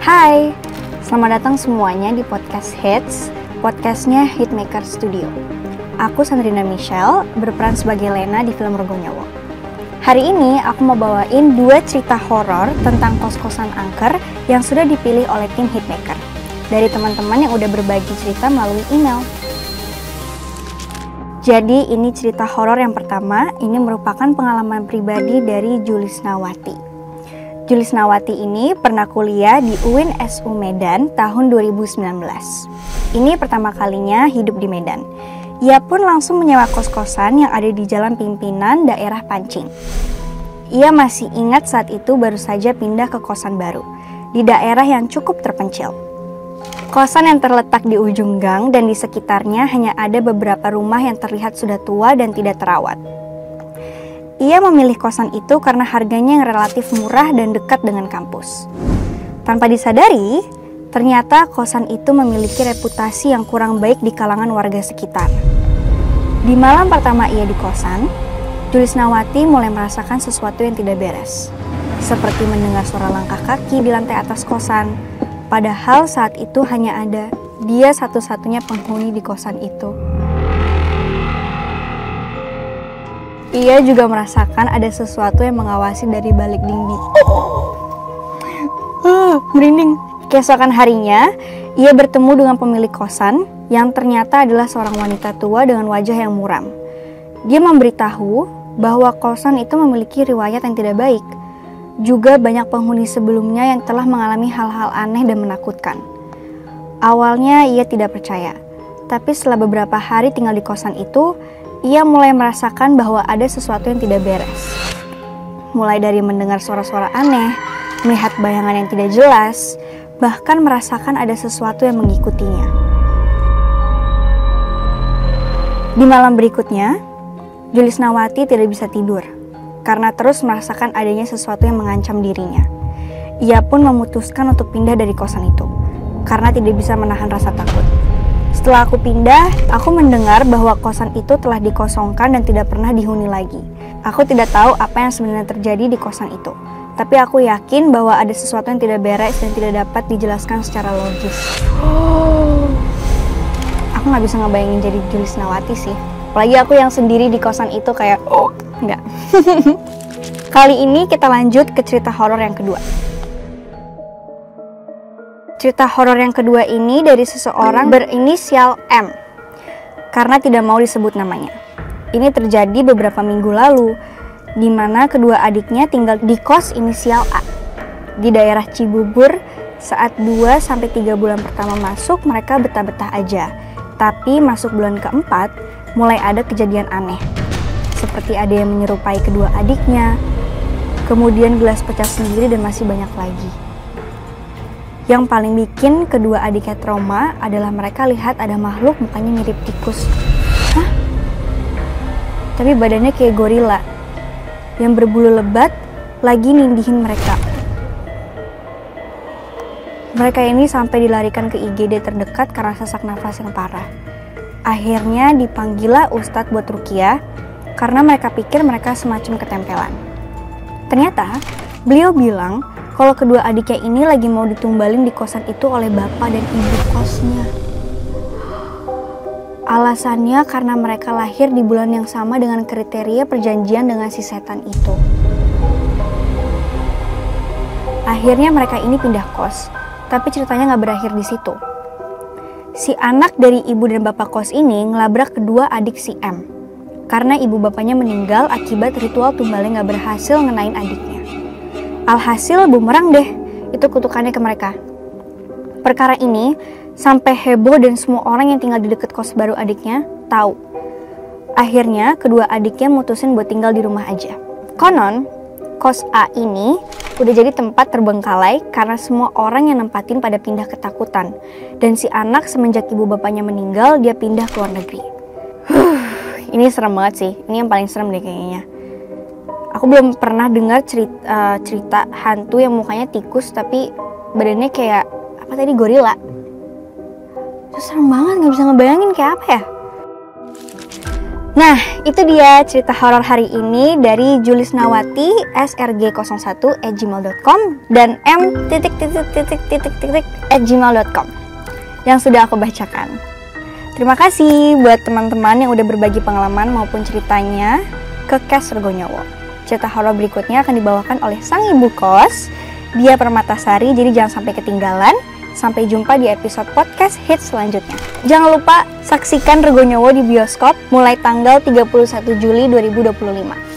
Hai, selamat datang semuanya di podcast Hits, podcastnya Hitmaker Studio. Aku Sandrina Michelle, berperan sebagai Lena di film Rogowonyowo. Hari ini aku mau bawain 2 cerita horor tentang kos-kosan angker yang sudah dipilih oleh tim Hitmaker dari teman-teman yang udah berbagi cerita melalui email. Jadi ini cerita horor yang pertama, ini merupakan pengalaman pribadi dari Julisnawati. Julisnawati ini pernah kuliah di UIN SU Medan tahun 2019. Ini pertama kalinya hidup di Medan. Ia pun langsung menyewa kos-kosan yang ada di Jalan Pimpinan, daerah Pancing. Ia masih ingat saat itu baru saja pindah ke kosan baru, di daerah yang cukup terpencil. Kosan yang terletak di ujung gang dan di sekitarnya hanya ada beberapa rumah yang terlihat sudah tua dan tidak terawat. Ia memilih kosan itu karena harganya yang relatif murah dan dekat dengan kampus. Tanpa disadari, ternyata kosan itu memiliki reputasi yang kurang baik di kalangan warga sekitar. Di malam pertama ia di kosan, Julisnawati mulai merasakan sesuatu yang tidak beres. Seperti mendengar suara langkah kaki di lantai atas kosan, padahal saat itu hanya ada dia satu-satunya penghuni di kosan itu. Ia juga merasakan ada sesuatu yang mengawasi dari balik dinding. Merinding. Keesokan harinya, ia bertemu dengan pemilik kosan yang ternyata adalah seorang wanita tua dengan wajah yang muram. Dia memberitahu bahwa kosan itu memiliki riwayat yang tidak baik. Juga banyak penghuni sebelumnya yang telah mengalami hal-hal aneh dan menakutkan. Awalnya ia tidak percaya, tapi setelah beberapa hari tinggal di kosan itu, ia mulai merasakan bahwa ada sesuatu yang tidak beres. Mulai dari mendengar suara-suara aneh, melihat bayangan yang tidak jelas, bahkan merasakan ada sesuatu yang mengikutinya. Di malam berikutnya, Julisnawati tidak bisa tidur karena terus merasakan adanya sesuatu yang mengancam dirinya. Ia pun memutuskan untuk pindah dari kosan itu karena tidak bisa menahan rasa takut. Setelah aku pindah, aku mendengar bahwa kosan itu telah dikosongkan dan tidak pernah dihuni lagi. Aku tidak tahu apa yang sebenarnya terjadi di kosan itu, tapi aku yakin bahwa ada sesuatu yang tidak beres dan tidak dapat dijelaskan secara logis. Aku gak bisa ngebayangin jadi Julisnawati sih. Apalagi aku yang sendiri di kosan itu kayak, enggak. Kali ini kita lanjut ke cerita horor yang kedua. Cerita horor yang kedua ini dari seseorang berinisial M, karena tidak mau disebut namanya. Ini terjadi beberapa minggu lalu, di mana kedua adiknya tinggal di kos inisial A, di daerah Cibubur. Saat 2-3 bulan pertama masuk, mereka betah-betah aja. Tapi masuk bulan keempat, mulai ada kejadian aneh. Seperti ada yang menyerupai kedua adiknya, kemudian gelas pecah sendiri dan masih banyak lagi. Yang paling bikin kedua adiknya trauma adalah mereka lihat ada makhluk mukanya mirip tikus. Hah? Tapi badannya kayak gorila yang berbulu lebat lagi nindihin mereka. Mereka ini sampai dilarikan ke IGD terdekat karena sesak nafas yang parah. Akhirnya dipanggillah Ustadz buat ruqyah karena mereka pikir mereka semacam ketempelan. Ternyata beliau bilang kalau kedua adiknya ini lagi mau ditumbalin di kosan itu oleh bapak dan ibu kosnya. Alasannya karena mereka lahir di bulan yang sama dengan kriteria perjanjian dengan si setan itu. Akhirnya mereka ini pindah kos, tapi ceritanya gak berakhir di situ. Si anak dari ibu dan bapak kos ini ngelabrak kedua adik si M, karena ibu bapaknya meninggal akibat ritual tumbalnya gak berhasil ngenain adiknya. Alhasil bumerang deh, itu kutukannya ke mereka. Perkara ini sampai heboh dan semua orang yang tinggal di dekat kos baru adiknya tahu. Akhirnya kedua adiknya mutusin buat tinggal di rumah aja. Konon, kos A ini udah jadi tempat terbengkalai karena semua orang yang nempatin pada pindah ketakutan. Dan si anak semenjak ibu bapaknya meninggal, dia pindah ke luar negeri. Ini serem banget sih, ini yang paling serem deh kayaknya. Aku belum pernah dengar cerita hantu yang mukanya tikus tapi badannya kayak apa tadi, gorila. Itu serem banget, nggak bisa ngebayangin kayak apa ya. Nah, itu dia cerita horor hari ini dari Julisnawati srg01@gmail.com dan m.@gmail.com yang sudah aku bacakan. Terima kasih buat teman-teman yang udah berbagi pengalaman maupun ceritanya ke Kes Regonyowo. Cerita horor berikutnya akan dibawakan oleh sang ibu kos, Dia Permatasari, jadi jangan sampai ketinggalan. Sampai jumpa di episode podcast hits selanjutnya. Jangan lupa saksikan Regonyowo di bioskop mulai tanggal 31 Juli 2025.